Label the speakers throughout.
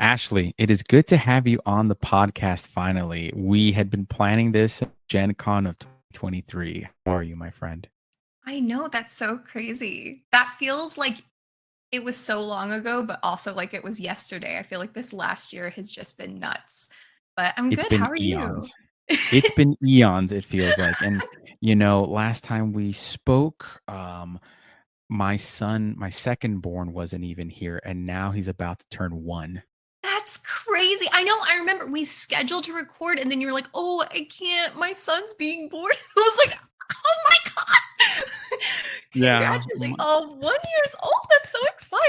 Speaker 1: Ashley, it is good to have you on the podcast finally. We had been planning this at Gen Con of 2023. How are you, my friend?
Speaker 2: I know, that's so crazy. That feels like it was so long ago, but also like it was yesterday. I feel like this last year has just been nuts. But I'm
Speaker 1: It's
Speaker 2: good. How
Speaker 1: been
Speaker 2: are you?
Speaker 1: eons. It's been eons, it feels like. And, last time we spoke, my son, my second born, wasn't even here. And now he's about to turn one.
Speaker 2: That's crazy. I know. I remember we scheduled to record, and then you're like, "Oh, I can't. My son's being born." I was like, "Oh my god!"
Speaker 1: Yeah.
Speaker 2: Congratulations! Oh, 1 years old. That's so exciting.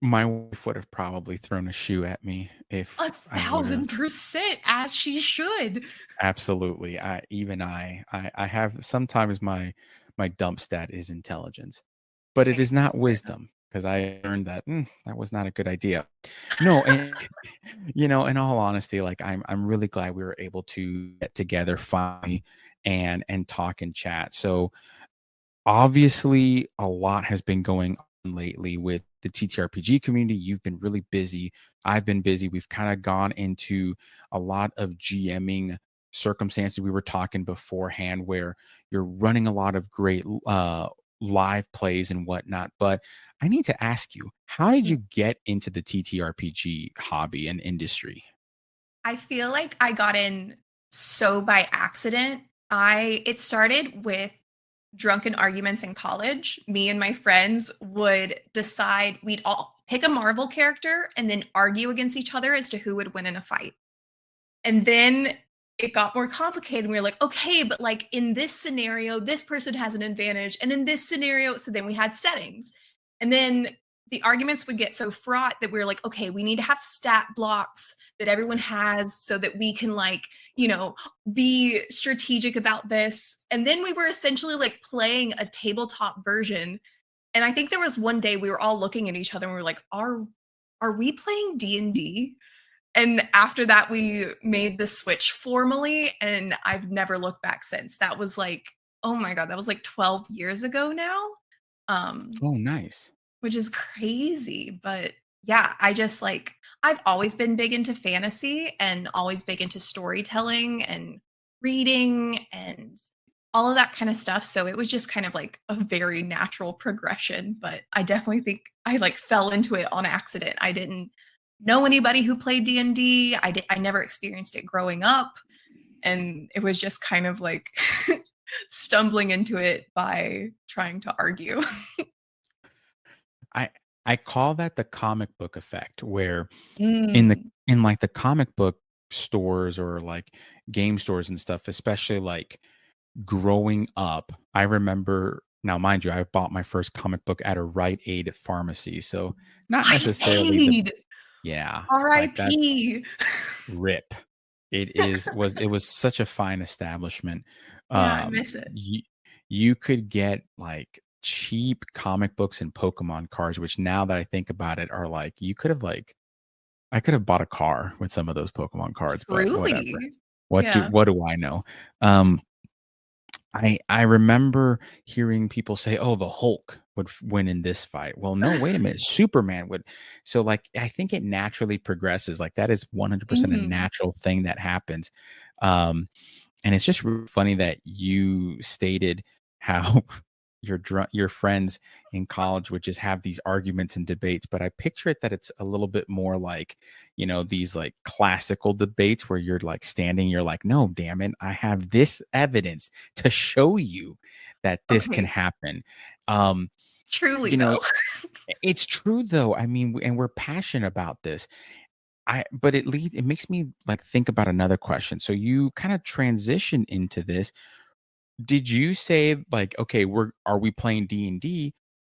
Speaker 1: My wife would have probably thrown a shoe at me if
Speaker 2: A
Speaker 1: I would have.
Speaker 2: 1000%, as she should.
Speaker 1: Absolutely. I have sometimes my dump stat is intelligence, but it
Speaker 2: Okay,
Speaker 1: is not
Speaker 2: fair enough.
Speaker 1: wisdom because I learned that that was not a good idea. No, and in all honesty, like I'm really glad we were able to get together finally and talk and chat. So obviously a lot has been going on lately with the TTRPG community. You've been really busy. I've been busy. We've kind of gone into a lot of GMing circumstances. We were talking beforehand where you're running a lot of great live plays and whatnot. But I need to ask you, how did you get into the TTRPG hobby and industry?
Speaker 2: I feel like I got in so by accident. It started with drunken arguments in college. Me and my friends would decide we'd all pick a Marvel character and then argue against each other as to who would win in a fight. And then it got more complicated. And we were like, okay, but like in this scenario, this person has an advantage. And in this scenario, so then we had settings. And then the arguments would get so fraught that we were like, okay, we need to have stat blocks that everyone has so that we can like, be strategic about this. And then we were essentially like playing a tabletop version. And I think there was one day we were all looking at each other and we were like, are we playing D&D? And after that, we made the switch formally, and I've never looked back since. That was like, oh my god, that was like 12 years ago now, um,
Speaker 1: Oh, nice.
Speaker 2: which is crazy. But yeah, I've always been big into fantasy and always big into storytelling and reading and all of that kind of stuff. So it was just kind of like a very natural progression. But I definitely think I like fell into it on accident. I didn't know anybody who played D&D. I never experienced it growing up, and it was just kind of like stumbling into it by trying to argue.
Speaker 1: I I call that the comic book effect where in the
Speaker 2: Mm.
Speaker 1: in like the comic book stores or like game stores and stuff, especially like growing up, I remember now mind you, I bought my first comic book at a Rite Aid pharmacy. So not
Speaker 2: Rite
Speaker 1: necessarily the
Speaker 2: Aid.
Speaker 1: yeah, like that
Speaker 2: R.I.P.
Speaker 1: rip. It was such a fine establishment.
Speaker 2: Yeah, I miss it.
Speaker 1: You could get like cheap comic books and Pokemon cards, which now that I think about it are like you could have like I could have bought a car with some of those Pokemon cards, but whatever.
Speaker 2: Truly.
Speaker 1: What do
Speaker 2: Yeah.
Speaker 1: what do I know? Um, I remember hearing people say, "Oh, the Hulk would win in this fight." Well, no, wait a minute, Superman would. So, like, I think it naturally progresses. Like that is 100% a
Speaker 2: Mhm.
Speaker 1: natural thing that happens. Um, and it's just really funny that you stated how your friends in college would just have these arguments and debates, but I picture it that it's a little bit more like, these like classical debates where you're like standing, you're like, "No, damn it, I have this evidence to show you that this can
Speaker 2: Okay.
Speaker 1: happen." Um,
Speaker 2: Truly,
Speaker 1: you know,
Speaker 2: though.
Speaker 1: it's true though. I mean, and we're passionate about this. But it makes me like think about another question. So you kind of transition into this. Did you say like, okay, are we playing D&D?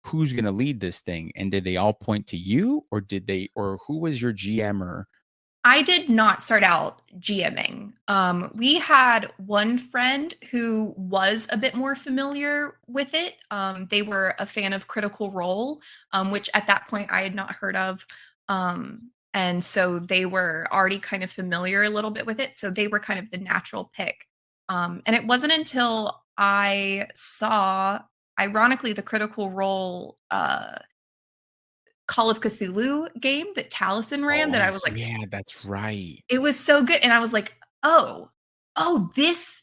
Speaker 1: Who's going to lead this thing? And did they all point to you or who was your GM or
Speaker 2: I did not start out GMing. We had one friend who was a bit more familiar with it. They were a fan of Critical Role, which at that point I had not heard of. And so they were already kind of familiar a little bit with it. So they were kind of the natural pick. And it wasn't until I saw, ironically, the Critical Role Call of Cthulhu game that Taliesin ran that
Speaker 1: Oh,
Speaker 2: I was like,
Speaker 1: yeah, that's right.
Speaker 2: it was so good. And I was like, oh, this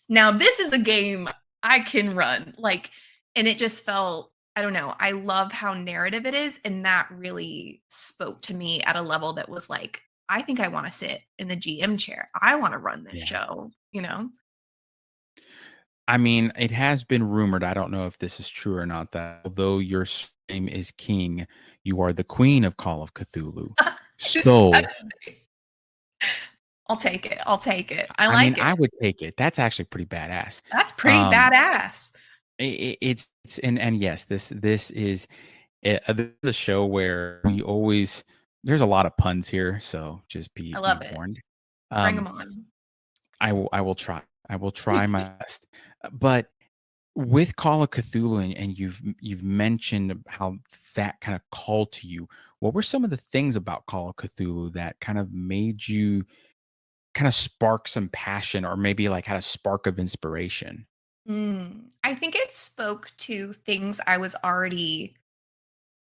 Speaker 2: is a game I can run. Like, and it just felt, I don't know. I love how narrative it is. And that really spoke to me at a level that was like, I think I want to sit in the GM chair. I want to run this
Speaker 1: Yeah.
Speaker 2: show, you know?
Speaker 1: I mean, it has been rumored, I don't know if this is true or not, that although your name is king, you are the queen of Call of Cthulhu. So,
Speaker 2: I'll take it. I'll take it. I
Speaker 1: I mean,
Speaker 2: like it.
Speaker 1: I would take it. That's actually pretty badass.
Speaker 2: That's pretty
Speaker 1: Um,
Speaker 2: badass.
Speaker 1: it's and yes, this is this is a show where we always there's a lot of puns here, so just
Speaker 2: I
Speaker 1: be
Speaker 2: love it.
Speaker 1: warned.
Speaker 2: Bring
Speaker 1: Um,
Speaker 2: them on.
Speaker 1: I will try. I will try my best. But with Call of Cthulhu, and you've mentioned how that kind of called to you. What were some of the things about Call of Cthulhu that kind of made you kind of spark some passion, or maybe like had a spark of inspiration?
Speaker 2: I think it spoke to things I was already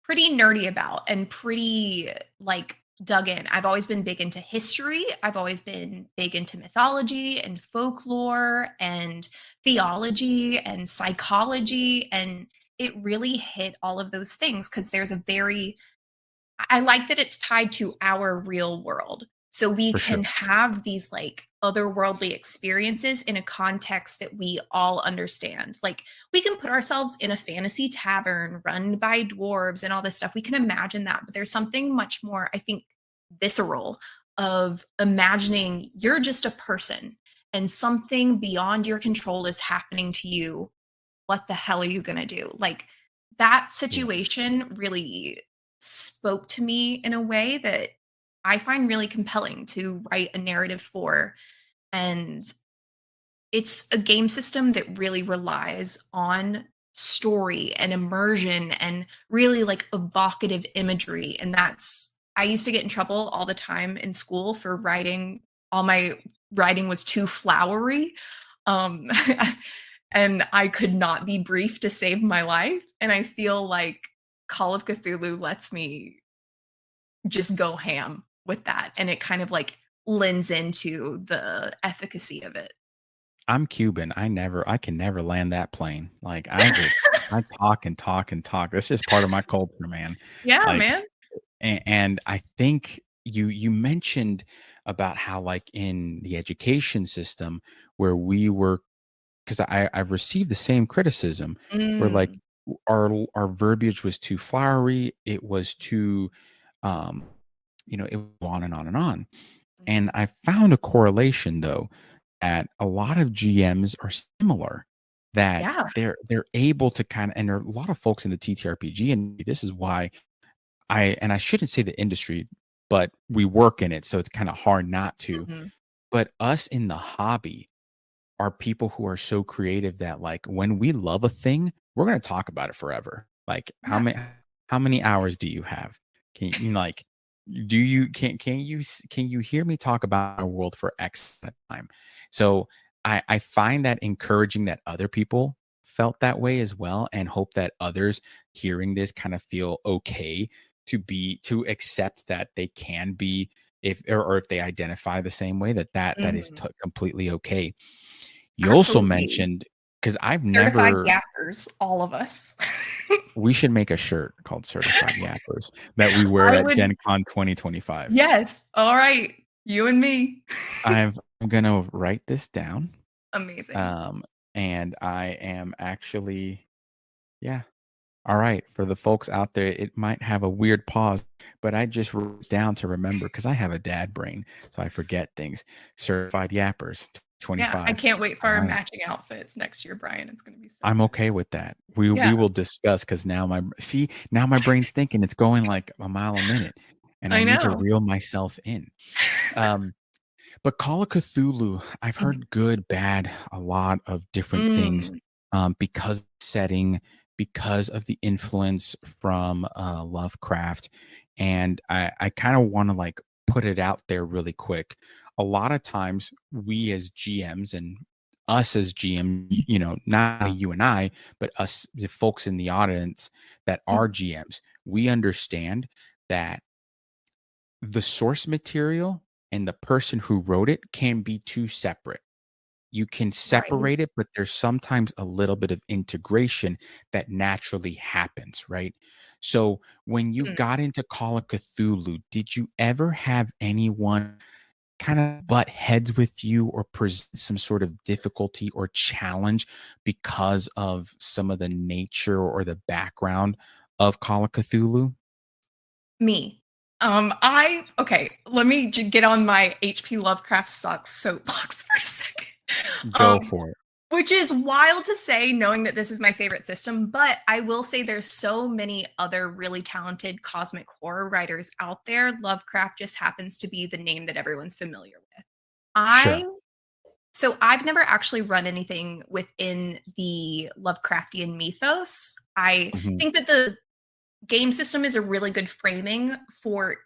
Speaker 2: pretty nerdy about and pretty like dug in. I've always been big into history. I've always been big into mythology and folklore and theology and psychology. And it really hit all of those things because there's a very I like that it's tied to our real world. So we
Speaker 1: For sure.
Speaker 2: can have these like otherworldly experiences in a context that we all understand. Like we can put ourselves in a fantasy tavern run by dwarves and all this stuff. We can imagine that, but there's something much more, I think, visceral of imagining you're just a person and something beyond your control is happening to you. What the hell are you going to do? Like that
Speaker 1: Yeah.
Speaker 2: situation really spoke to me in a way that I find really compelling to write a narrative for. And it's a game system that really relies on story and immersion and really like evocative imagery. And that's, I used to get in trouble all the time in school for writing, all my writing was too flowery. Um, and I could not be brief to save my life. And I feel like Call of Cthulhu lets me just go ham with that. And it kind of like lends into the efficacy of it.
Speaker 1: I'm Cuban. I can never land that plane. Like I talk and talk and talk. That's just part of my culture, man.
Speaker 2: Yeah,
Speaker 1: Like,
Speaker 2: man.
Speaker 1: and I think you mentioned about how like in the education system where we were, because I've received the same criticism where like
Speaker 2: Mm,
Speaker 1: our verbiage was too flowery, it was too um it would go on and on and on. And
Speaker 2: mhm.
Speaker 1: I found a correlation though that a lot of GMs are similar, that
Speaker 2: Yeah.
Speaker 1: they're able to kind of, and there are a lot of folks in the TTRPG, and this is why I shouldn't say the industry, but we work in it, so it's kind of hard not to.
Speaker 2: Mhm.
Speaker 1: But us in the hobby are people who are so creative that like when we love a thing, we're going to talk about it forever. Like
Speaker 2: Yeah.
Speaker 1: how many hours do you have? Like do you can you hear me talk about our world for X amount of time? So I find that encouraging that other people felt that way as well, and hope that others hearing this kind of feel okay to accept that they can be, or if they identify the same way, that is
Speaker 2: Mhm.
Speaker 1: completely okay. You also
Speaker 2: Absolutely.
Speaker 1: mentioned, because
Speaker 2: Certified yappers, all of us.
Speaker 1: we should make a shirt called Certified Yappers that we wear
Speaker 2: I
Speaker 1: at
Speaker 2: would
Speaker 1: Gen Con 2025.
Speaker 2: yes. All right. You and me.
Speaker 1: I'm gonna write this down.
Speaker 2: Amazing.
Speaker 1: Um, and I am actually, yeah. All right. For the folks out there, it might have a weird pause, but I just wrote it down to remember because I have a dad brain, so I forget things. Certified Yappers
Speaker 2: Yeah, I
Speaker 1: 25.
Speaker 2: can't wait for
Speaker 1: All
Speaker 2: our
Speaker 1: right.
Speaker 2: matching outfits next year, Brian. It's gonna be so
Speaker 1: I'm
Speaker 2: good.
Speaker 1: okay with that. We
Speaker 2: Yeah,
Speaker 1: will discuss, because now my brain's thinking it's going like a mile a minute, and I
Speaker 2: I
Speaker 1: need to
Speaker 2: know.
Speaker 1: reel myself in. Um, but Call of Cthulhu, I've
Speaker 2: Mhm.
Speaker 1: heard good, bad, a lot of different things,
Speaker 2: Mm,
Speaker 1: because of the setting, because of the influence from Lovecraft, and I kind of want to like put it out there really quick. A lot of times, we as GMs and us as GM, not only you and I, but us, the folks in the audience that
Speaker 2: mm,
Speaker 1: are GMs, we understand that the source material and the person who wrote it can be two separate. You can
Speaker 2: Right.
Speaker 1: separate it, but there's sometimes a little bit of integration that naturally happens, right? So when you
Speaker 2: Mm.
Speaker 1: got into Call of Cthulhu, did you ever have anyone kind of butt heads with you or present some sort of difficulty or challenge because of some of the nature or the background of Call of Cthulhu?
Speaker 2: Me. I okay, let me get on my HP Lovecraft sucks soapbox for a second.
Speaker 1: Go
Speaker 2: Um,
Speaker 1: for it.
Speaker 2: which is wild to say knowing that this is my favorite system, but I will say there's so many other really talented cosmic horror writers out there. Lovecraft just happens to be the name that everyone's familiar with. I
Speaker 1: Sure.
Speaker 2: I've never actually run anything within the Lovecraftian mythos. I
Speaker 1: Mhm.
Speaker 2: think that the game system is a really good framing for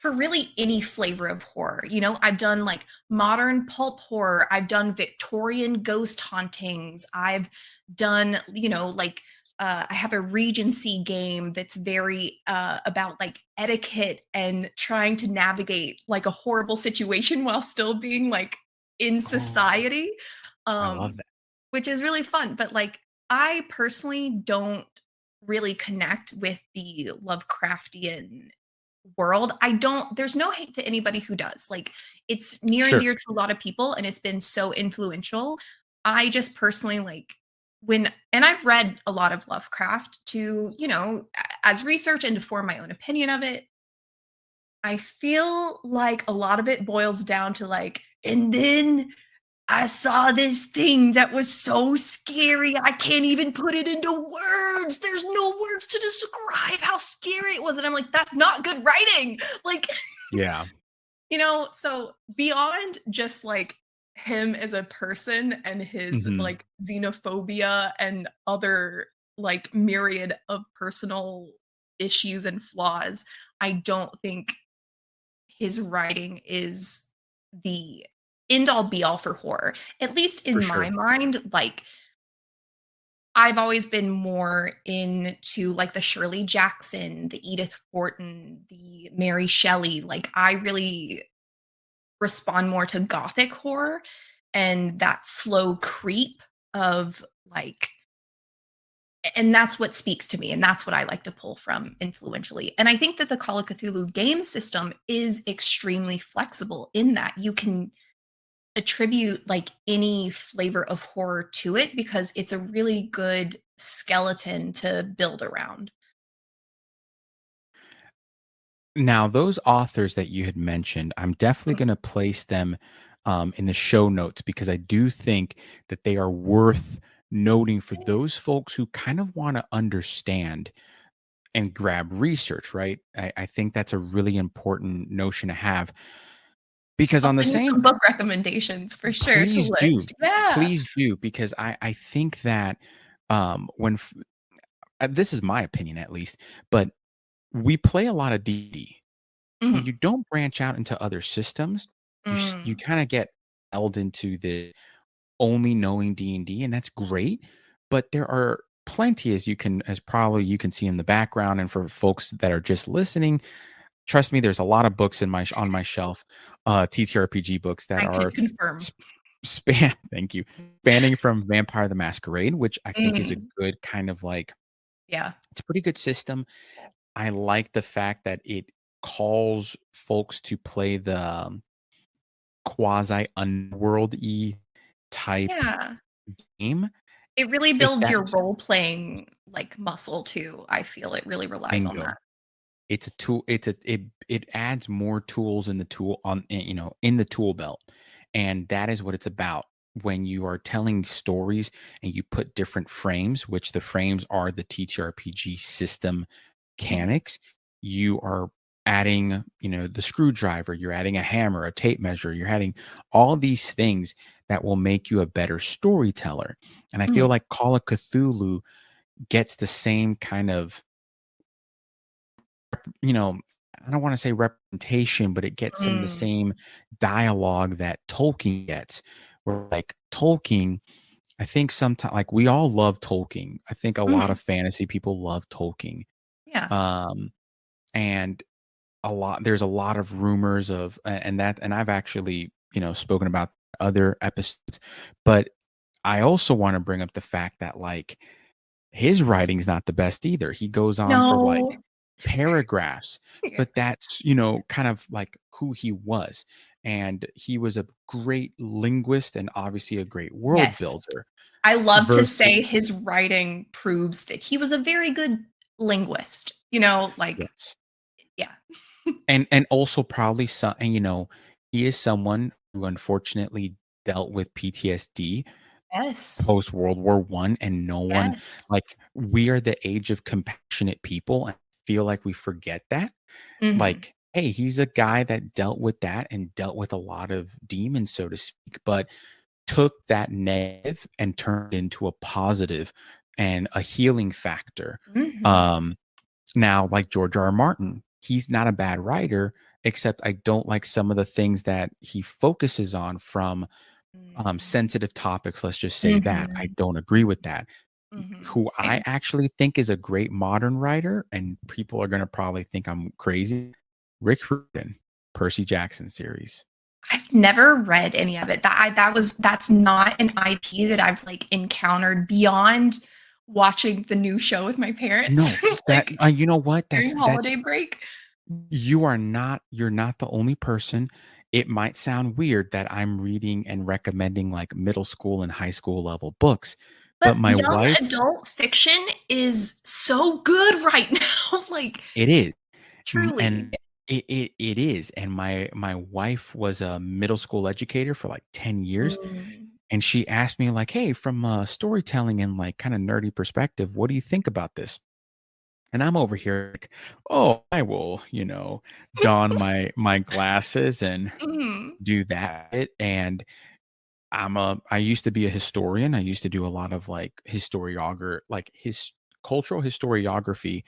Speaker 2: really any flavor of horror. You know, I've done like modern pulp horror, I've done Victorian ghost hauntings, I've done, I have a Regency game that's very about like etiquette and trying to navigate like a horrible situation while still being like in
Speaker 1: Oh,
Speaker 2: society.
Speaker 1: I love
Speaker 2: Um,
Speaker 1: that.
Speaker 2: which is really fun. But like, I personally don't really connect with the Lovecraftian world. I don't, there's no hate to anybody who does. Like, it's near and
Speaker 1: Sure.
Speaker 2: dear to a lot of people and it's been so influential. I just personally like and I've read a lot of Lovecraft to, as research and to form my own opinion of it. I feel like a lot of it boils down to like, and then I saw this thing that was so scary. I can't even put it into words. There's no words to describe how scary it was. And I'm like, that's not good writing. Like,
Speaker 1: Yeah.
Speaker 2: so beyond just like him as a person and his
Speaker 1: Mhm.
Speaker 2: like xenophobia and other like myriad of personal issues and flaws, I don't think his writing is the end all be all for horror. At least
Speaker 1: For
Speaker 2: in my
Speaker 1: sure.
Speaker 2: mind, like I've always been more into like the Shirley Jackson, the Edith Wharton, the Mary Shelley. Like I really respond more to gothic horror and that slow creep of like and that's what speaks to me and that's what I like to pull from influentially. And I think that the Call of Cthulhu game system is extremely flexible in that you can attribute like any flavor of horror to it because it's a really good skeleton to build around.
Speaker 1: Now, those authors that you had mentioned, I'm definitely
Speaker 2: Mm.
Speaker 1: going to place them in the show notes because I do think that they are worth noting for those folks who kind of want to understand and grab research, right? I think that's a really important notion to have because
Speaker 2: I'll
Speaker 1: on the
Speaker 2: send you
Speaker 1: same,
Speaker 2: some book recommendations for sure to
Speaker 1: please do,
Speaker 2: list. Yeah.
Speaker 1: please do, because I think that when this is my opinion at least, but we play a lot of D&D. When
Speaker 2: Mhm.
Speaker 1: you don't branch out into other systems, you
Speaker 2: Mm.
Speaker 1: kinda get held into the only knowing D&D, and that's great, but there are plenty as probably you can see in the background, and for folks that are just listening, trust me, there's a lot of books in my on my shelf, TTRPG books that
Speaker 2: I can
Speaker 1: are
Speaker 2: confirm.
Speaker 1: sp span thank you, spanning from Vampire the Masquerade, which I think is a
Speaker 2: Mm.
Speaker 1: good kind of like
Speaker 2: Yeah.
Speaker 1: it's a pretty good system. I like the fact that it calls folks to play the quasi underworld-y type
Speaker 2: Yeah.
Speaker 1: game.
Speaker 2: It really
Speaker 1: It
Speaker 2: builds your
Speaker 1: that's
Speaker 2: role playing like muscle too. I feel it really relies on
Speaker 1: bingo.
Speaker 2: that.
Speaker 1: It's a tool it adds more tools in the in the tool belt, and that is what it's about. When you are telling stories and you put different frames, which the frames are the TTRPG system
Speaker 2: Mhm.
Speaker 1: mechanics, you are adding, the screwdriver, you're adding a hammer, a tape measure, you're adding all these things that will make you a better storyteller. And I feel
Speaker 2: Mhm.
Speaker 1: like Call of Cthulhu gets the same kind of, you know, I don't want to say representation, but it gets some of the
Speaker 2: Mm.
Speaker 1: same dialogue that Tolkien gets. Where like Tolkien, I think sometimes like we all love Tolkien. I think a lot
Speaker 2: Mhm.
Speaker 1: of fantasy people love Tolkien.
Speaker 2: Yeah.
Speaker 1: and there's a lot of rumors of and I've actually, spoken about other episodes, but I also want to bring up the fact that like his writing's not the best either. He goes on for like
Speaker 2: No.
Speaker 1: paragraphs,
Speaker 2: Yeah.
Speaker 1: but that's, kind of like who he was. And he was a great linguist and obviously a great world
Speaker 2: Yes.
Speaker 1: builder
Speaker 2: I love to say
Speaker 1: versus
Speaker 2: his writing proves that he was a very good linguist, like
Speaker 1: yes.
Speaker 2: yeah.
Speaker 1: And also probably some and he is someone who unfortunately dealt with PTSD
Speaker 2: Yes.
Speaker 1: post World War One, and no one
Speaker 2: Yes.
Speaker 1: like we are the age of compassionate people and feel like we forget that.
Speaker 2: Mhm.
Speaker 1: Like, hey, he's a guy that dealt with that and dealt with a lot of demons, so to speak, but took that negative and turned into a positive and a healing factor.
Speaker 2: Mhm.
Speaker 1: Um, Now, like George R. R. Martin, he's not a bad writer, except I don't like some of the things that he focuses on from
Speaker 2: Mhm.
Speaker 1: sensitive topics. Let's just say that I
Speaker 2: Mhm.
Speaker 1: don't agree with that.
Speaker 2: Mhm.
Speaker 1: Who I
Speaker 2: Same.
Speaker 1: actually think is a great modern writer, and people are going to probably think I'm crazy. Rick Riordan, Percy Jackson series.
Speaker 2: I've never read any of it. That's not an IP that I've, like, encountered beyond watching the new show with my parents,
Speaker 1: No, that
Speaker 2: like,
Speaker 1: you know what?
Speaker 2: during
Speaker 1: That's
Speaker 2: holiday break.
Speaker 1: you're not the only person. It might sound weird that I'm reading and recommending like middle school and high school level books, but
Speaker 2: But
Speaker 1: my
Speaker 2: young
Speaker 1: wife
Speaker 2: adult fiction is so good right now, like,
Speaker 1: it is.
Speaker 2: truly.
Speaker 1: And it is. And my wife was a middle school educator for like 10 years.
Speaker 2: Mm.
Speaker 1: And she asked me, like, hey, from a storytelling and like kind of nerdy perspective, what do you think about this? And I'm over here like, oh, I will, don my glasses and
Speaker 2: Mhm.
Speaker 1: do that. And I used to be a historian. I used to do a lot of like his cultural historiography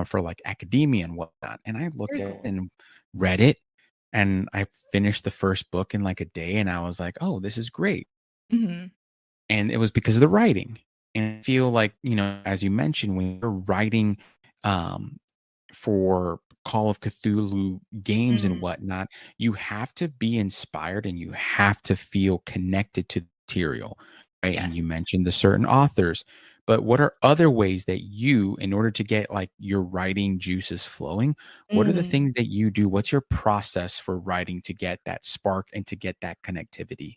Speaker 1: for like academia and whatnot. And I looked
Speaker 2: Very
Speaker 1: at it
Speaker 2: cool.
Speaker 1: and read it, and I finished the first book in like a day, and I was like, oh, this is great.
Speaker 2: Mhm.
Speaker 1: And it was because of the writing. And I feel like, as you mentioned, when you're writing um, for Call of Cthulhu games and
Speaker 2: Mm.
Speaker 1: whatnot, you have to be inspired and you have to feel connected to the material, right? And
Speaker 2: Yes.
Speaker 1: you mentioned the certain authors, but what are other ways that you, in order to get like your writing juices flowing, what are the
Speaker 2: Mm.
Speaker 1: things that you do? What's your process for writing to get that spark and to get that connectivity?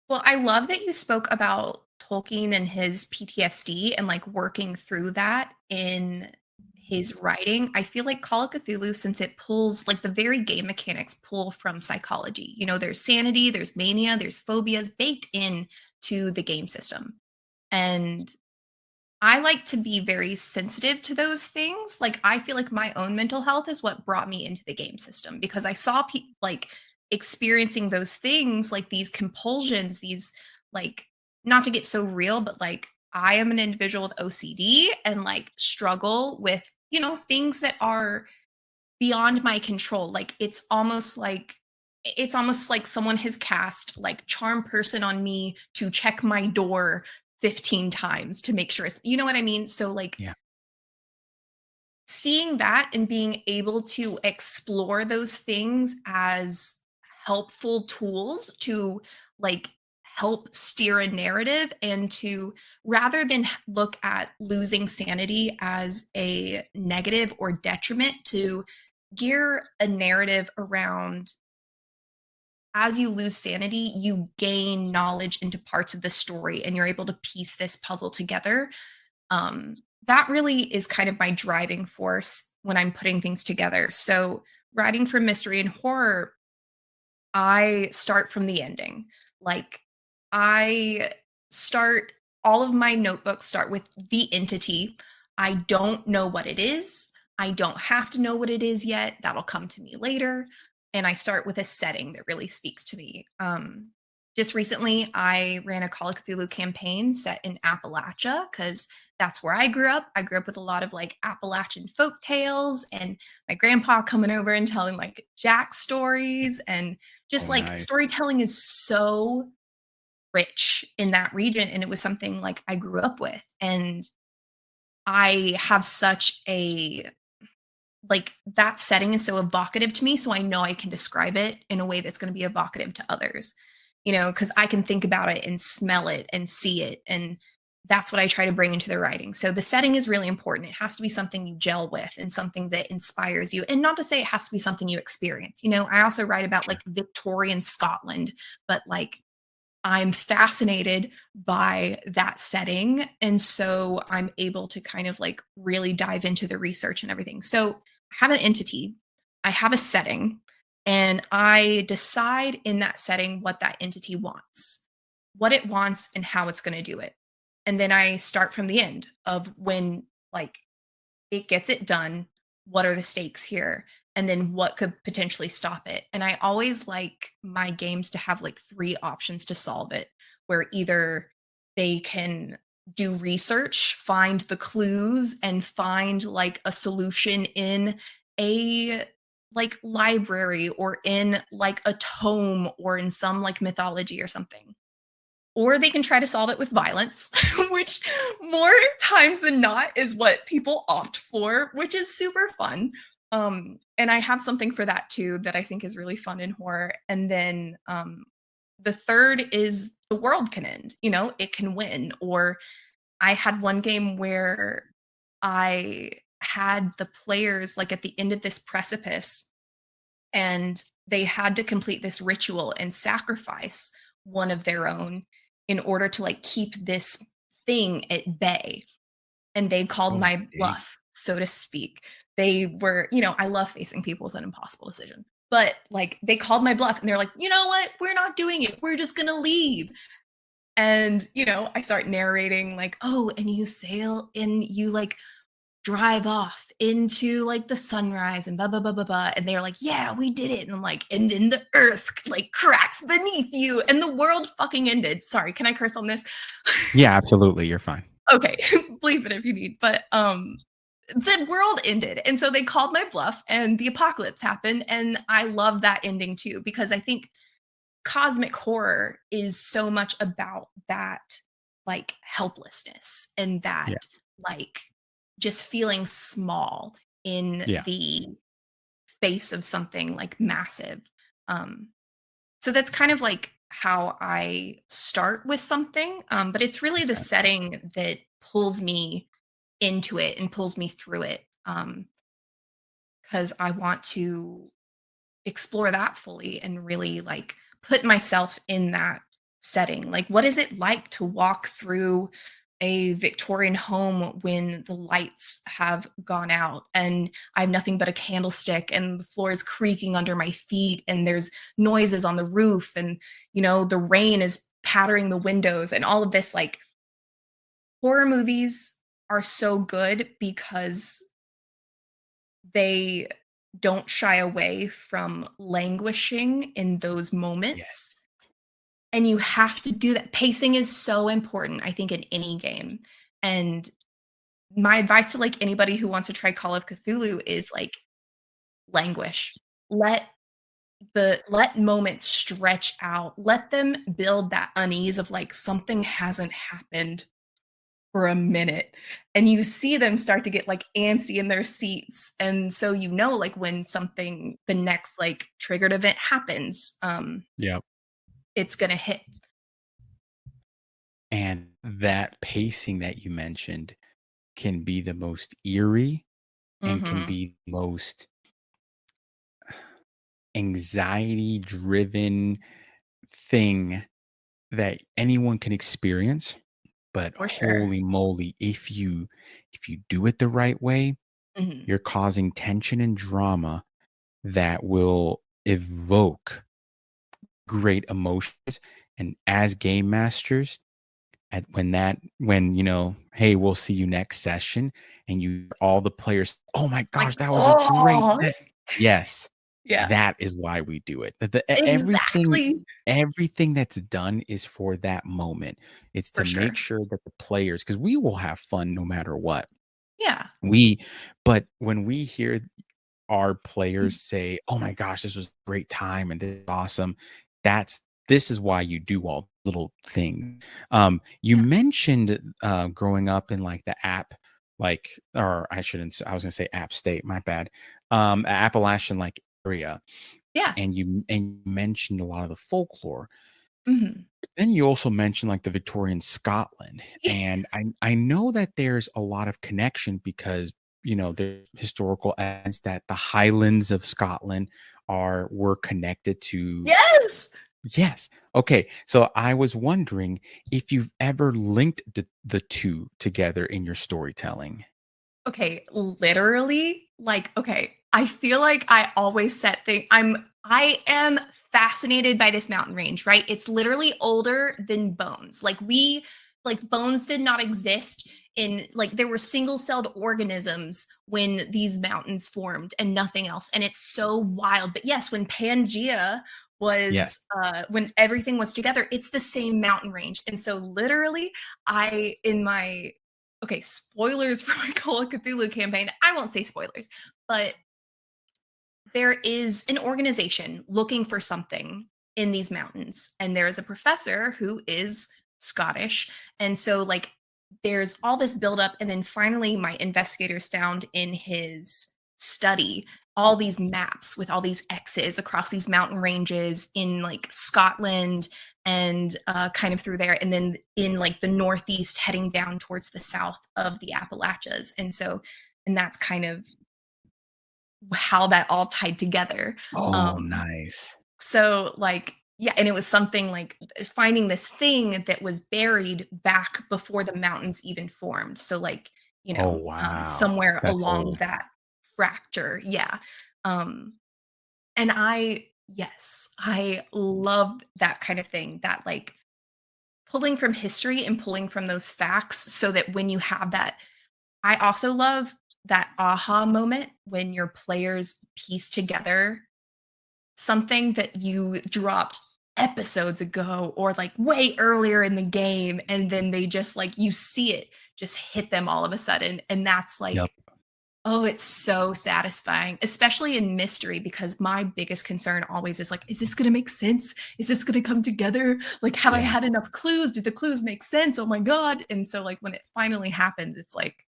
Speaker 2: Well, I love that you spoke about Tolkien and his PTSD and, like, working through that in his writing. I feel like Call of Cthulhu, since it pulls like, the very game mechanics pull from psychology. There's sanity, there's mania, there's phobias baked in to the game system, and I like to be very sensitive to those things. Like, I feel like my own mental health is what brought me into the game system because I saw people like experiencing those things, like these compulsions, these like not to get so real, but like I am an individual with OCD and like struggle with, things that are beyond my control. Like it's almost like someone has cast like charm person on me to check my door 15 times to make sure you know what I mean? So like
Speaker 1: Yeah.
Speaker 2: seeing that and being able to explore those things as helpful tools to like help steer a narrative and to rather than look at losing sanity as a negative or detriment to gear a narrative around as you lose sanity you gain knowledge into parts of the story and you're able to piece this puzzle together. um, that really is kind of my driving force when I'm putting things together. So, writing for mystery and horror, I start from the ending. Like, I start all of my notebooks start with the entity. I don't know what it is. I don't have to know what it is yet. That'll come to me later. And I start with a setting that really speaks to me. Just recently, I ran a Call of Cthulhu campaign set in Appalachia because that's where I grew up. I grew up with a lot of like Appalachian folk tales and my grandpa coming over and telling like Jack stories and just
Speaker 1: Oh,
Speaker 2: like
Speaker 1: nice.
Speaker 2: storytelling is so rich in that region and it was something like I grew up with and I have such a like that setting is so evocative to me, so I know I can describe it in a way that's going to be evocative to others. Because I can think about it and smell it and see it, and that's what I try to bring into the writing. So the setting is really important. It has to be something you gel with and something that inspires you. And not to say it has to be something you experience. I also write about like Victorian Scotland, but like I'm fascinated by that setting. And so I'm able to kind of like really dive into the research and everything. So I have an entity, I have a setting, and I decide in that setting what that entity wants, what it wants, and how it's going to do it. And then I start from the end of when like it gets it done. What are the stakes here? And then what could potentially stop it? And I always like my games to have like three options to solve it, where either they can do research, find the clues, and find like a solution in a like library or in like a tome or in some like mythology or something, or they can try to solve it with violence, which more times than not is what people opt for, which is super fun. And I have something for that too that I think is really fun in horror. And then the third is the world can end, it can win. Or I had one game where I had the players like at the end of this precipice, and they had to complete this ritual and sacrifice one of their own in order to like keep this thing at bay. And they called
Speaker 1: Oh,
Speaker 2: my
Speaker 1: dang.
Speaker 2: bluff, so to speak. They were, I love facing people with an impossible decision, but like they called my bluff and they're like, you know what, we're not doing it, we're just gonna leave. And I start narrating like, oh, and you sail and you like drive off into like the sunrise and blah blah blah blah blah. And they're like, yeah, we did it. And I'm like, and then the earth like cracks beneath you and the world fucking ended. Sorry, can I curse on this?
Speaker 1: Yeah, absolutely. You're fine.
Speaker 2: Okay, believe it if you need. But the world ended. And so they called my bluff and the apocalypse happened. And I love that ending too, because I think cosmic horror is so much about that like helplessness and that
Speaker 1: Yeah.
Speaker 2: like just feeling small in
Speaker 1: Yeah.
Speaker 2: the face of something like massive. um so that's kind of like how I start with something, but it's really the
Speaker 1: Okay.
Speaker 2: setting that pulls me into it and pulls me through it, because I want to explore that fully and really like put myself in that setting. Like, what is it like to walk through a Victorian home when the lights have gone out and I have nothing but a candlestick and the floor is creaking under my feet and there's noises on the roof and, the rain is pattering the windows and all of this? Like, horror movies are so good because they don't shy away from languishing in those moments.
Speaker 1: Yes.
Speaker 2: And you have to do that. Pacing is so important, I think, in any game. And my advice to like anybody who wants to try Call of Cthulhu is like languish. Let let moments stretch out. Let them build that unease of like something hasn't happened for a minute, and you see them start to get like antsy in their seats, and so like when something the next like triggered event happens,
Speaker 1: Yeah.
Speaker 2: it's gonna hit.
Speaker 1: And that pacing that you mentioned can be the most eerie and can
Speaker 2: Mhm.
Speaker 1: be the most anxiety driven thing that anyone can experience. But
Speaker 2: For sure.
Speaker 1: holy moly, if you do it the right way,
Speaker 2: Mhm.
Speaker 1: you're causing tension and drama that will evoke great emotions. And as game masters, at when hey, we'll see you next session, and you all the players, oh my
Speaker 2: Like,
Speaker 1: gosh, that was a great
Speaker 2: "Oh!"
Speaker 1: yes,
Speaker 2: Yeah,
Speaker 1: that is why we do it. Everything
Speaker 2: exactly.
Speaker 1: everything that's done is for that moment. It's
Speaker 2: For
Speaker 1: to make
Speaker 2: sure.
Speaker 1: sure that the players, because we will have fun no matter what.
Speaker 2: Yeah.
Speaker 1: We but when we hear our
Speaker 2: Mhm.
Speaker 1: players say, "Oh my gosh, this was a great time and this is awesome." This is why you do all little things. You
Speaker 2: Yeah.
Speaker 1: mentioned growing up in like the like, or I shouldn't I was gonna say App State, my bad. Appalachian like area,
Speaker 2: Yeah.
Speaker 1: and you mentioned a lot of the folklore.
Speaker 2: Mhm.
Speaker 1: Then you also mentioned like the Victorian Scotland, and I know that there's a lot of connection because there's historical evidence that the Highlands of Scotland were connected to.
Speaker 2: Yes!
Speaker 1: Yes. Okay. So I was wondering if you've ever linked the two together in your storytelling.
Speaker 2: Okay, literally, like, okay, I feel like I always set thing I am fascinated by this mountain range, right? It's literally older than bones. Like bones did not exist in like there were single-celled organisms when these mountains formed and nothing else. And it's so wild. But yes, when Pangea
Speaker 1: Yes.
Speaker 2: was when everything was together, it's the same mountain range. And so literally I in my okay, spoilers for my Call of Cthulhu campaign. I won't say spoilers, but there is an organization looking for something in these mountains, and there is a professor who is Scottish. And so, like, there's all this buildup, and then finally, my investigators found in his study all these maps with all these X's across these mountain ranges in like Scotland and kind of through there, and then in like the northeast, heading down towards the south of the Appalachias. And so, and that's kind of how that all tied together.
Speaker 1: Oh,
Speaker 2: Um,
Speaker 1: nice.
Speaker 2: so like, yeah, and it was something like finding this thing that was buried back before the mountains even formed. So like,
Speaker 1: Oh, wow.
Speaker 2: somewhere
Speaker 1: That's
Speaker 2: along
Speaker 1: old.
Speaker 2: that fracture. Yeah. Um, and yes, I love that kind of thing, that like pulling from history and pulling from those facts so that when you have that, I also love that aha moment when your players piece together something that you dropped episodes ago or like way earlier in the game, and then they just like you see it just hit them all of a sudden. And that's
Speaker 1: Yep.
Speaker 2: like, oh, it's so satisfying, especially in mystery, because my biggest concern always is like, is this going to make sense? Is this going to come together? Like, have I
Speaker 1: Yeah.
Speaker 2: had enough clues? Did the clues make sense? Oh my God. And so, like, when it finally happens, it's like,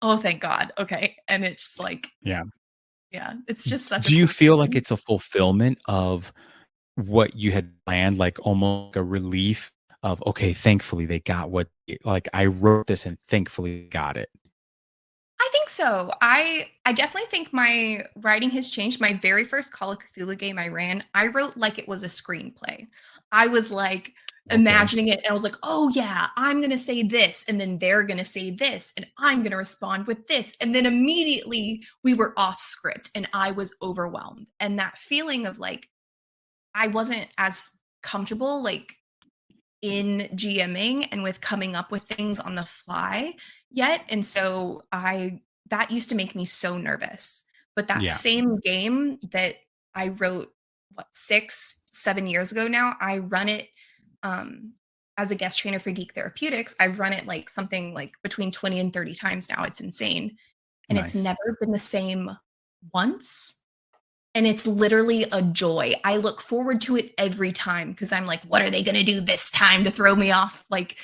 Speaker 2: oh, thank God. Okay. And it's like,
Speaker 1: Yeah.
Speaker 2: yeah, it's just such a
Speaker 1: Do you
Speaker 2: cool
Speaker 1: feel like
Speaker 2: feeling.
Speaker 1: it's a fulfillment of what you had planned, like almost a relief of, okay, thankfully they got like I wrote this and thankfully got it.
Speaker 2: I think so. I definitely think my writing has changed. My very first Call of Cthulhu game I ran, I wrote like it was a screenplay. I was like
Speaker 1: Okay.
Speaker 2: imagining it and I was like, "Oh yeah, I'm going to say this and then they're going to say this and I'm going to respond with this." And then immediately we were off script and I was overwhelmed. And that feeling of like I wasn't as comfortable like in GMing and with coming up with things on the fly yet. And so that used to make me so nervous. But that
Speaker 1: Yeah.
Speaker 2: same game that I wrote, what, 6, 7 years ago now, I run it um, as a guest trainer for Geek Therapeutics. I've run it like something like between 20 and 30 times now. It's insane. And it's
Speaker 1: Nice.
Speaker 2: never been the same once, and it's literally a joy. I look forward to it every time because I'm like, what are they going to do this time to throw me off? Like,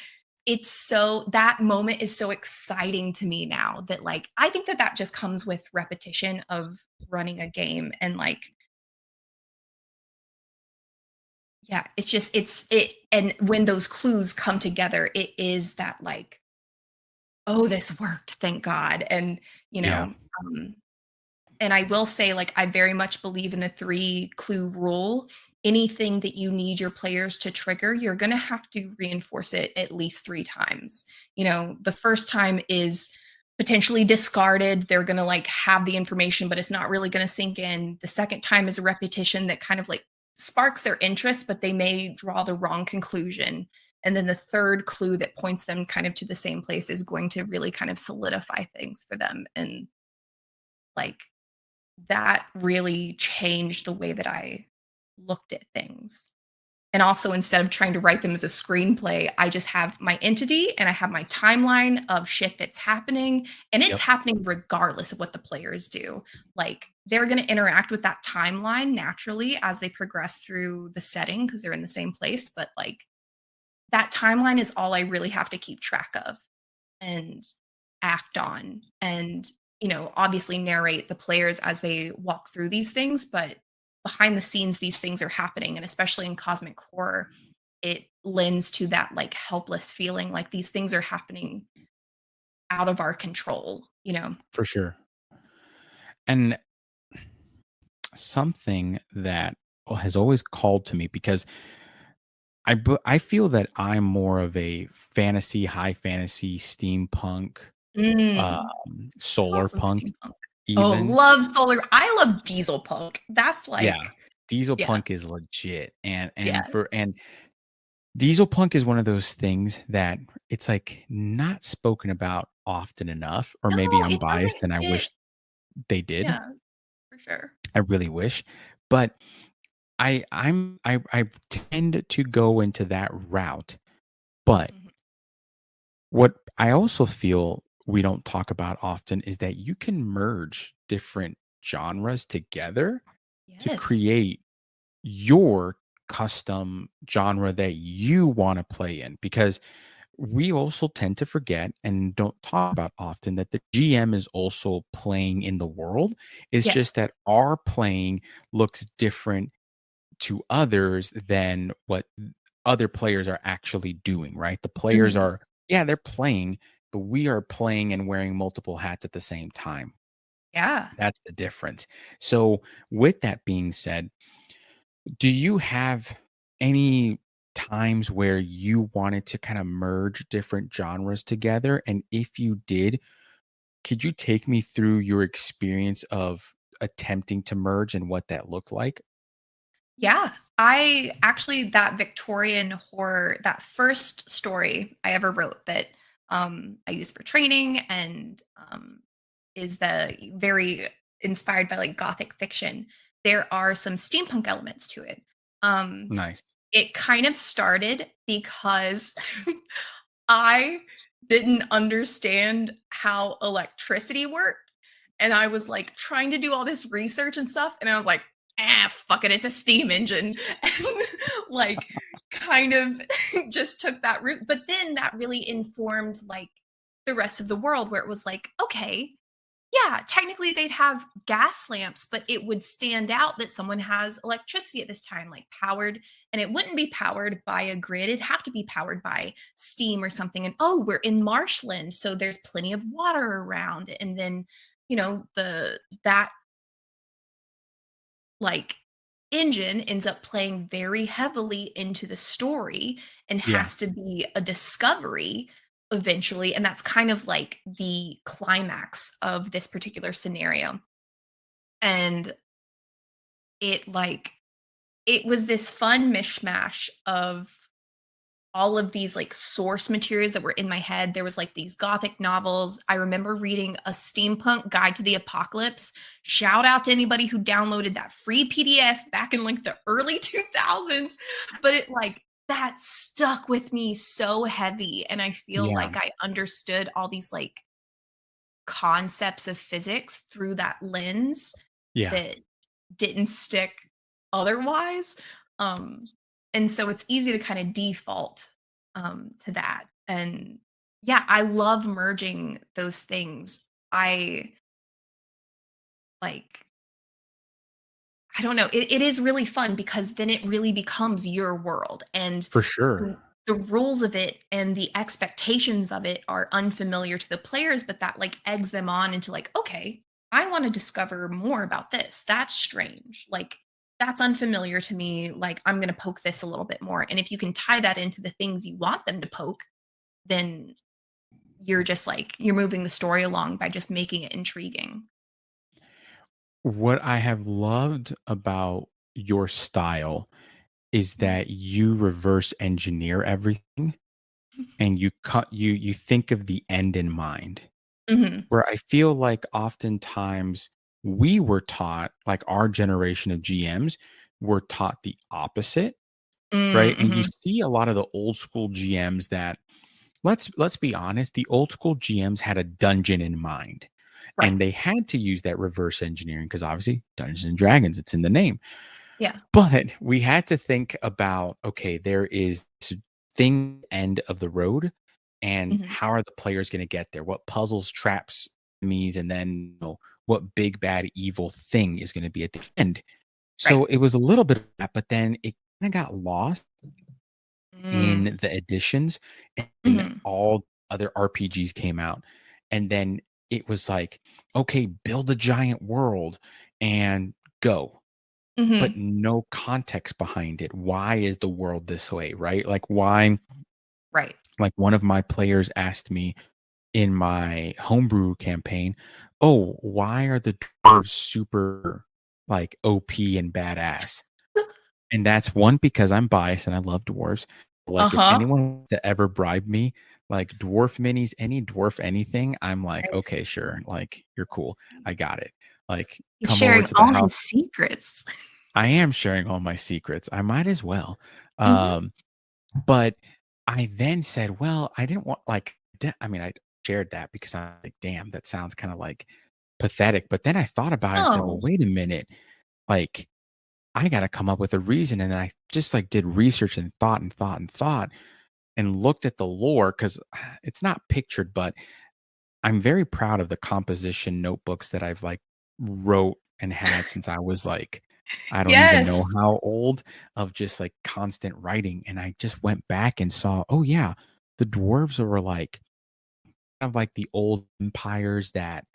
Speaker 2: it's so that moment is so exciting to me now that, like, I think that that just comes with repetition of running a game. And, like, yeah, it's just, and when those clues come together, it is that, like, oh, this worked. Thank God. And, you
Speaker 1: Yeah.
Speaker 2: know, um, and I will say, like, I very much believe in the 3 clue rule. Anything that you need your players to trigger, you're gonna have to reinforce it at least 3 times. The first time is potentially discarded. They're gonna, like, have the information, but it's not really gonna sink in. The second time is a repetition that kind of, like, sparks their interest, but they may draw the wrong conclusion. And then the third clue that points them kind of to the same place is going to really kind of solidify things for them. And, like, that really changed the way that I looked at things. And also, instead of trying to write them as a screenplay, I just have my entity and I have my timeline of shit that's happening. And it's
Speaker 1: Yep.
Speaker 2: happening regardless of what the players do. Like, they're going to interact with that timeline naturally as they progress through the setting because they're in the same place. But, like, that timeline is all I really have to keep track of. And act on and, obviously narrate the players as they walk through these things, but behind the scenes, these things are happening. And especially in cosmic horror, it lends to that like helpless feeling like these things are happening out of our control.
Speaker 1: For sure. And something that has always called to me because I feel that I'm more of a fantasy, high fantasy, steampunk,
Speaker 2: Mm. Love
Speaker 1: solar
Speaker 2: some
Speaker 1: punk
Speaker 2: steampunk. Oh,
Speaker 1: even.
Speaker 2: love solar. I love diesel punk. That's
Speaker 1: Yeah.
Speaker 2: like,
Speaker 1: Diesel
Speaker 2: yeah,
Speaker 1: punk is legit. And
Speaker 2: yeah.
Speaker 1: for and diesel punk is one of those things that it's like not spoken about often enough, or
Speaker 2: No,
Speaker 1: maybe I'm
Speaker 2: it
Speaker 1: biased
Speaker 2: doesn't
Speaker 1: and I
Speaker 2: get.
Speaker 1: wish they did.
Speaker 2: Yeah, for sure.
Speaker 1: I really wish. But I tend to go into that route. But
Speaker 2: Mhm.
Speaker 1: what I also feel we don't talk about often is that you can merge different genres together to
Speaker 2: Yes.
Speaker 1: create your custom genre that you want to play in, because we also tend to forget and don't talk about often that the GM is also playing in the world. It's
Speaker 2: Yes.
Speaker 1: just that our playing looks different to others than what other players are actually doing, right? The players
Speaker 2: Mhm.
Speaker 1: are, yeah, they're playing, but we are playing and wearing multiple hats at the same time.
Speaker 2: Yeah.
Speaker 1: That's the difference. So, with that being said, do you have any times where you wanted to kind of merge different genres together? And if you did, could you take me through your experience of attempting to merge and what that looked like?
Speaker 2: Yeah. I actually that Victorian horror, that first story I ever wrote that I use for training and is the very inspired by like gothic fiction. There are some steampunk elements to it. Um
Speaker 1: Nice.
Speaker 2: it kind of started because I didn't understand how electricity worked, and I was, like, trying to do all this research and stuff, and I was like, "Ah, fuck it, it's a steam engine," and, like, kind of just took that route, but then that really informed, like, the rest of the world where it was like, "Okay, yeah, technically they'd have gas lamps, but it would stand out that someone has electricity at this time, like powered, and it wouldn't be powered by a grid. It'd have to be powered by steam or something. And oh, we're in marshland, so there's plenty of water around. And then, the that like engine ends up playing very heavily into the story and
Speaker 1: Yeah.
Speaker 2: has to be a discovery eventually. And that's kind of like the climax of this particular scenario. And it like it was this fun mishmash of all of these like source materials that were in my head. There was like these gothic novels. I remember reading a steampunk guide to the apocalypse. Shout out to anybody who downloaded that free PDF back in like the early 2000s, but it like that stuck with me so heavy and I feel
Speaker 1: Yeah.
Speaker 2: like I understood all these like concepts of physics through that lens
Speaker 1: Yeah.
Speaker 2: that didn't stick otherwise. Um, and so it's easy to kind of default to that. And yeah, I love merging those things. I like, I don't know, it is really fun because then it really becomes your world. And
Speaker 1: For sure.
Speaker 2: the rules of it and the expectations of it are unfamiliar to the players, but that like eggs them on into like, okay, I want to discover more about this. That's strange. Like that's unfamiliar to me. Like I'm going to poke this a little bit more. And if you can tie that into the things you want them to poke, then you're just like you're moving the story along by just making it intriguing.
Speaker 1: What I have loved about your style is
Speaker 2: Mhm.
Speaker 1: that you reverse engineer everything and you think of the end in mind.
Speaker 2: Mhm.
Speaker 1: Where I feel like oftentimes we were taught, like our generation of GMs were taught the opposite, right? And you
Speaker 2: Mhm.
Speaker 1: see a lot of the old school GMs that let's be honest, the old school GMs had a dungeon in mind.
Speaker 2: Right.
Speaker 1: And they had to use that reverse engineering because obviously Dungeons and Dragons, it's in the name.
Speaker 2: Yeah.
Speaker 1: But we had to think about, okay, there is this thing end of the road, and
Speaker 2: Mhm.
Speaker 1: how are the players going to get there? What puzzles, traps, enemies, and then what big bad evil thing is going to be at the end.
Speaker 2: Right.
Speaker 1: So it was a little bit of that, but then it kind of got lost
Speaker 2: Mm.
Speaker 1: in the editions, and
Speaker 2: Mhm.
Speaker 1: all other RPGs came out. And then it was like, okay, build a giant world and go, but
Speaker 2: Mhm.
Speaker 1: no context behind it. Why is the world this way? Right? Like, why?
Speaker 2: Right.
Speaker 1: Like, one of my players asked me in my homebrew campaign, oh, why are the dwarves super like OP and badass? And that's one, because I'm biased and I love dwarves. Like, if
Speaker 2: Uh-huh.
Speaker 1: anyone wants to ever bribe me, like dwarf minis, any dwarf anything, I'm like,
Speaker 2: I
Speaker 1: okay, sure.
Speaker 2: see.
Speaker 1: Like, you're
Speaker 2: I
Speaker 1: cool. I
Speaker 2: see.
Speaker 1: got it. Like,
Speaker 2: He's
Speaker 1: come over
Speaker 2: sharing
Speaker 1: to the
Speaker 2: all
Speaker 1: house.
Speaker 2: his secrets.
Speaker 1: I am sharing all my secrets. I might as well.
Speaker 2: Mhm.
Speaker 1: Um, but I then said, well, I didn't want like, I mean, I shared that because I'm like, damn, that sounds kind of like pathetic. But then I thought about it and said, well,
Speaker 2: Oh.
Speaker 1: wait a minute. Like, I got to come up with a reason. And then I just like did research and thought and thought and thought and looked at the lore, because it's not pictured, but I'm very proud of the composition notebooks that I've like wrote and had since I was like, I don't even know
Speaker 2: Yes.
Speaker 1: how old, of just like constant writing. And I just went back and saw, oh yeah, the dwarves were like kind of like the old empires, that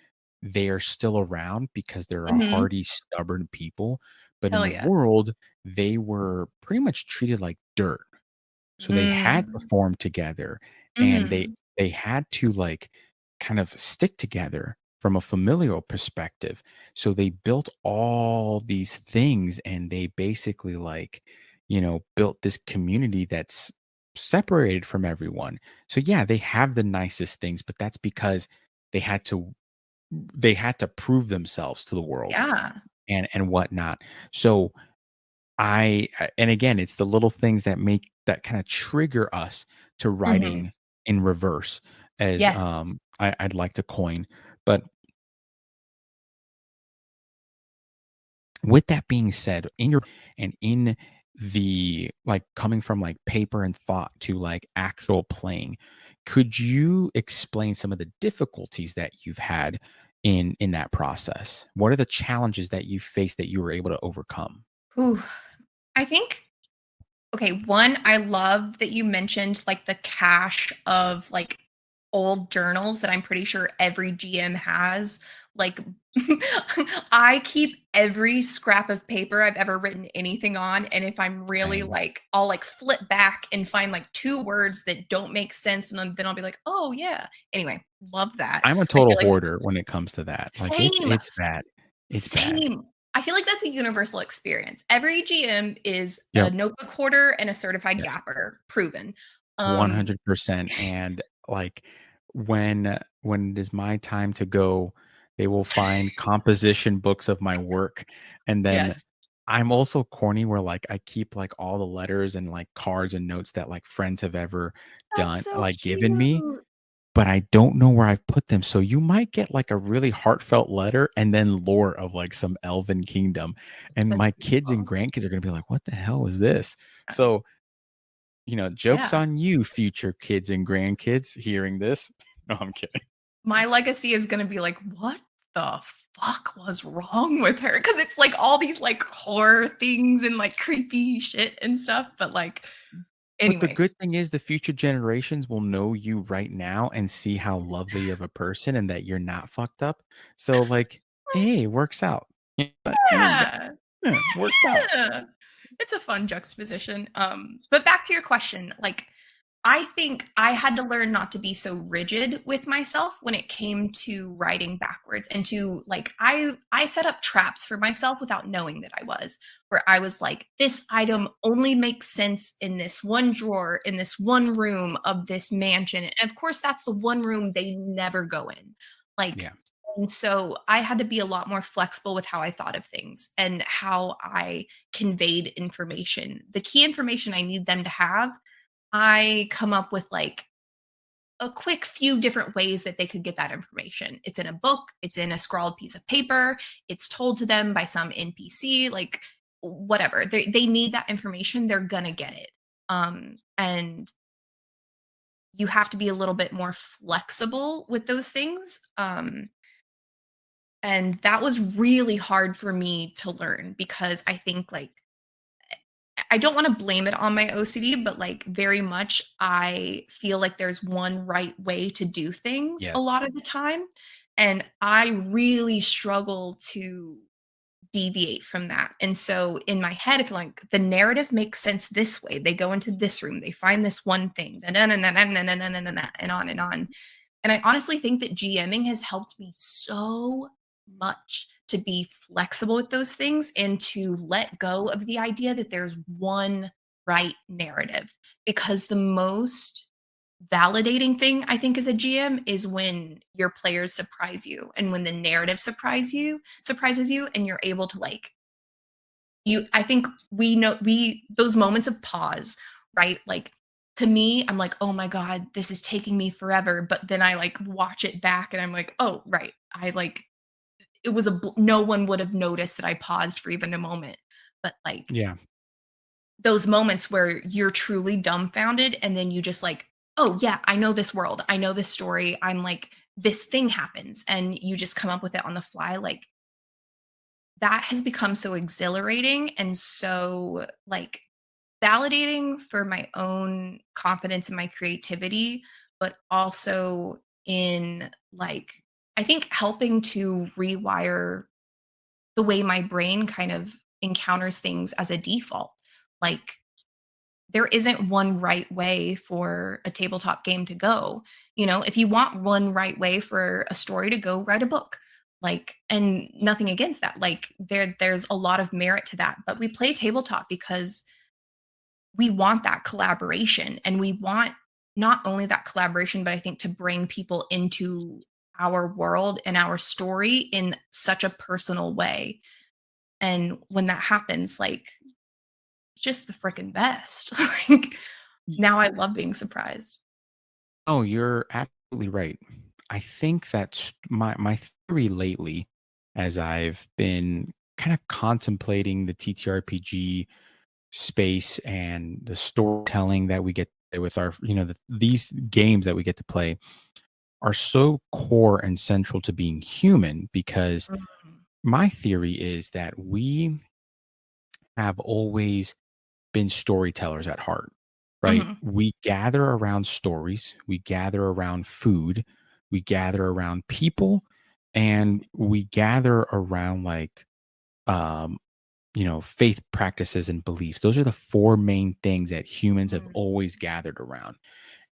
Speaker 1: they are still around because they're a
Speaker 2: Mhm.
Speaker 1: hardy, stubborn people. But in
Speaker 2: Hell
Speaker 1: the
Speaker 2: yeah.
Speaker 1: world, they were pretty much treated like dirt. So they had to
Speaker 2: Mm.
Speaker 1: form together, and
Speaker 2: Mhm.
Speaker 1: they had to like kind of stick together from a familial perspective. So they built all these things, and they basically like, built this community that's separated from everyone. So yeah, they have the nicest things, but that's because they had to they had to prove themselves to the world
Speaker 2: Yeah.
Speaker 1: and whatnot. So and again, it's the little things that make that kind of trigger us to
Speaker 2: Mhm.
Speaker 1: writing in reverse, as
Speaker 2: Yes.
Speaker 1: I'd like to coin. But with that being said, in your and in the like coming from like paper and thought to like actual playing, could you explain some of the difficulties that you've had in that process? What are the challenges that you faced that you were able to overcome?
Speaker 2: Ooh. I think okay, one, I love that you mentioned, like, the cache of, like, old journals that I'm pretty sure every GM has. Like, I keep every scrap of paper I've ever written anything on, and if I'm really,
Speaker 1: Same.
Speaker 2: like I'll, like, flip back and find, like, 2 words that don't make sense, and then I'll be like, "Oh, yeah." Anyway, love that.
Speaker 1: I'm a
Speaker 2: I
Speaker 1: total
Speaker 2: feel like
Speaker 1: hoarder when it comes to that. Like,
Speaker 2: same.
Speaker 1: it's bad. It's bad.
Speaker 2: Same. I feel like that's a universal experience. Every GM is a
Speaker 1: Yep.
Speaker 2: notebook hoarder and a certified
Speaker 1: Yes.
Speaker 2: gaffer, proven. Um,
Speaker 1: 100%. And like, when it is my time to go, they will find composition books of my work. And then
Speaker 2: yes.
Speaker 1: I'm also corny where like I keep like all the letters and like cards and notes that like friends have ever
Speaker 2: That's
Speaker 1: done,
Speaker 2: so
Speaker 1: like given me,
Speaker 2: cute.
Speaker 1: but I don't know where I've put them. So you might get like a really heartfelt letter and then lore of like some elven kingdom. And
Speaker 2: That's
Speaker 1: my kids and
Speaker 2: beautiful.
Speaker 1: grandkids are going to be like, what the hell is this? So, joke's
Speaker 2: Yeah.
Speaker 1: on you, future kids and grandkids hearing this. No, I'm kidding.
Speaker 2: My legacy is gonna be like, "What the fuck was wrong with her?" Because it's, like, all these, like, horror things and, like, creepy shit and stuff, but, like
Speaker 1: But the
Speaker 2: anyway.
Speaker 1: good thing is the future generations will know you right now and see how lovely of a person and that you're not fucked up. So like, hey, works out. You know what?
Speaker 2: Yeah.
Speaker 1: Yeah, works out.
Speaker 2: Yeah. It's a fun juxtaposition. But back to your question, like I think I had to learn not to be so rigid with myself when it came to writing backwards and to like I set up traps for myself without knowing that I was, where I was like, this item only makes sense in this one drawer, in this one room of this mansion. And of course, that's the one room they never go in. Like,
Speaker 1: Yeah.
Speaker 2: and so I had to be a lot more flexible with how I thought of things and how I conveyed information. The key information I need them to have, I come up with like a quick few different ways that they could get that information. It's in a book, it's in a scrawled piece of paper, it's told to them by some NPC, like whatever. They need that information, they're gonna get it. And you have to be a little bit more flexible with those things. And that was really hard for me to learn because I think like I don't want to blame it on my OCD, but like very much I feel like there's one right way to do things a
Speaker 1: Yes.
Speaker 2: lot of the time. And I really struggle to deviate from that. And so in my head, if like the narrative makes sense this way, they go into this room, they find this one thing, and on and on. And I honestly think that GMing has helped me so much to be flexible with those things and to let go of the idea that there's one right narrative. Because the most validating thing I think as a GM is when your players surprise you and when the narrative surprises you and you're able to like you I think we know we those moments of pause, right? Like to me, I'm like, "Oh my god, this is taking me forever." But then I like watch it back and I'm like, "Oh, right. I like it was no one would have noticed that I paused for even a moment." But like
Speaker 1: Yeah.
Speaker 2: those moments where you're truly dumbfounded and then you just like, "Oh, yeah, I know this world. I know this story. I'm like this thing happens," and you just come up with it on the fly, like that has become so exhilarating and so like validating for my own confidence and my creativity, but also in like I think helping to rewire the way my brain kind of encounters things as a default. Like there isn't one right way for a tabletop game to go. You know, if you want one right way for a story to go, write a book. Like, and nothing against that. Like, there's a lot of merit to that. But we play tabletop because we want that collaboration, and we want not only that collaboration, but I think to bring people into our world and our story in such a personal way. And when that happens, like, it's just the freaking best. Like, now I love being surprised.
Speaker 1: Oh, you're absolutely right. I think that's my theory lately, as I've been kind of contemplating the TTRPG space and the storytelling that we get to play with our, these games that we get to play are so core and central to being human because
Speaker 2: Mhm.
Speaker 1: my theory is that we have always been storytellers at heart, right?
Speaker 2: Mhm.
Speaker 1: We gather around stories, we gather around food, we gather around people, and we gather around like um faith practices and beliefs. Those are the four main things that humans have
Speaker 2: Mhm.
Speaker 1: always gathered around.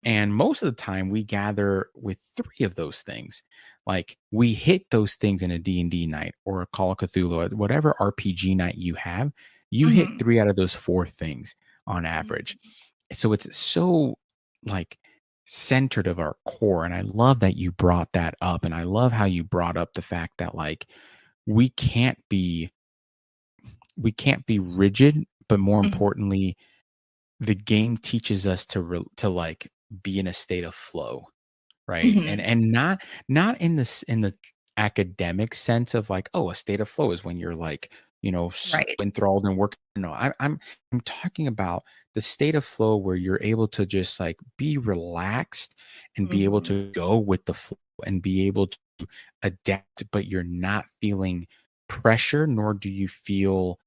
Speaker 1: And
Speaker 2: Mhm.
Speaker 1: most of the time we gather with three of those things. Like we hit those things in a D&D night or a Call of Cthulhu, or whatever RPG night you have, you hit
Speaker 2: Mhm.
Speaker 1: three out of those four things on average.
Speaker 2: Mhm.
Speaker 1: So it's so like centered of our core. And I love that you brought that up. And I love how you brought up the fact that like we can't be we can't be rigid, but more
Speaker 2: Mhm.
Speaker 1: importantly, the game teaches us to like be in a state of flow, right? And
Speaker 2: Mhm.
Speaker 1: not in this in the academic sense of like, oh, a state of flow is when you're like, so
Speaker 2: Right.
Speaker 1: enthralled and working. No, I'm talking about the state of flow where you're able to just like be relaxed and be able
Speaker 2: Mhm.
Speaker 1: to go with the flow and be able to adapt, but you're not feeling pressure, nor do you feel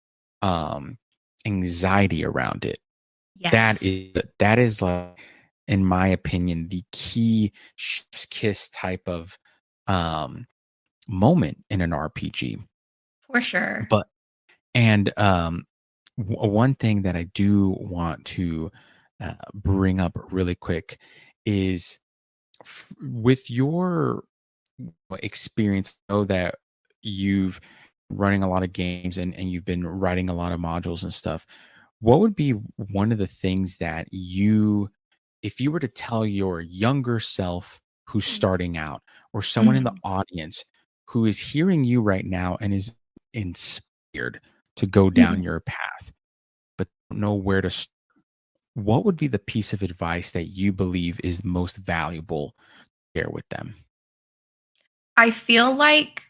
Speaker 1: um anxiety around it. That
Speaker 2: Yes.
Speaker 1: is that is like, in my opinion, the key chef's kiss type of um moment in an RPG.
Speaker 2: For sure.
Speaker 1: But and one thing that I do want to bring up really quick is with your experience, I know that you've running a lot of games and you've been writing a lot of modules and stuff. What would be one of the things that if you were to tell your younger self who's
Speaker 2: Mhm.
Speaker 1: starting out or someone in the
Speaker 2: Mhm.
Speaker 1: audience who is hearing you right now and is inspired to go down
Speaker 2: Mhm.
Speaker 1: your path, but don't know where to what would be the piece of advice that you believe is most valuable to share with them?
Speaker 2: I feel like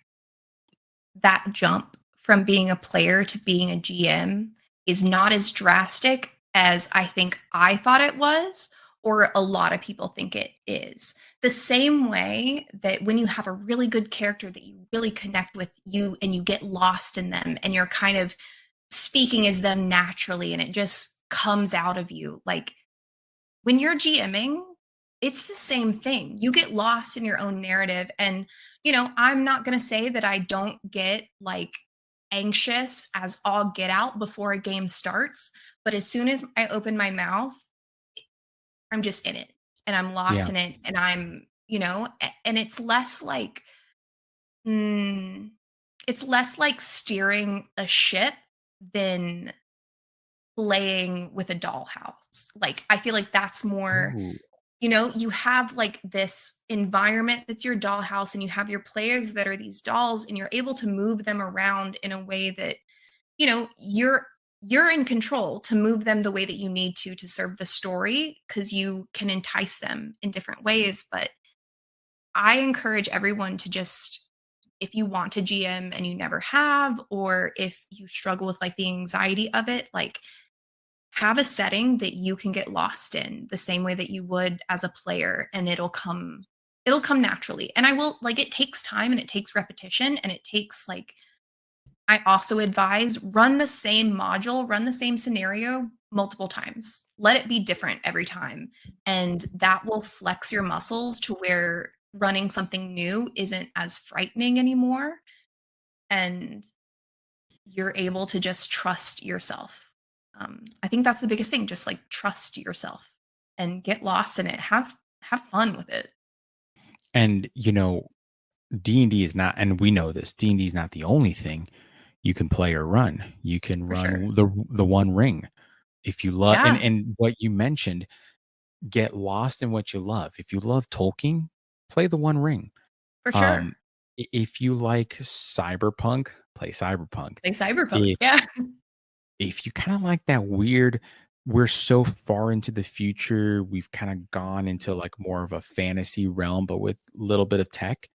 Speaker 2: that jump from being a player to being a GM is not as drastic as I think I thought it was, or a lot of people think it is. The same way that when you have a really good character that you really connect with you and you get lost in them and you're kind of speaking as them naturally and it just comes out of you. Like when you're GMing, it's the same thing. You get lost in your own narrative. And, I'm not going to say that I don't get like anxious as all get out before a game starts. But as soon as I open my mouth, I'm just in it and I'm lost
Speaker 1: Yeah.
Speaker 2: in it. And and mm, it's less like steering a ship than playing with a dollhouse. Like, I feel like that's more,
Speaker 1: Ooh.
Speaker 2: you have like this environment that's your dollhouse, and you have your players that are these dolls, and you're able to move them around in a way that, you're in control to move them the way that you need to serve the story because you can entice them in different ways. But I encourage everyone to just, if you want to GM and you never have, or if you struggle with like the anxiety of it, like have a setting that you can get lost in the same way that you would as a player, and it'll come naturally. And I will, like, it takes time and it takes repetition and it takes like, I also advise, run the same module, run the same scenario multiple times. Let it be different every time. And that will flex your muscles to where running something new isn't as frightening anymore. And you're able to just trust yourself. I think that's the biggest thing. Just like trust yourself and get lost in it. Have fun with it.
Speaker 1: And D&D is not, and we know this, D&D is not the only thing you can play or run. You can
Speaker 2: For sure.
Speaker 1: run the One Ring if you love, and
Speaker 2: Yeah,
Speaker 1: what you mentioned, get lost in what you love. If you love Tolkien, play the One Ring.
Speaker 2: for sure.
Speaker 1: Um, if you like cyberpunk, play cyberpunk.
Speaker 2: Play Cyberpunk.
Speaker 1: If
Speaker 2: Yeah.
Speaker 1: if you kind of like that weird, we're so far into the future, we've kind of gone into like more of a fantasy realm, but with a little bit of tech.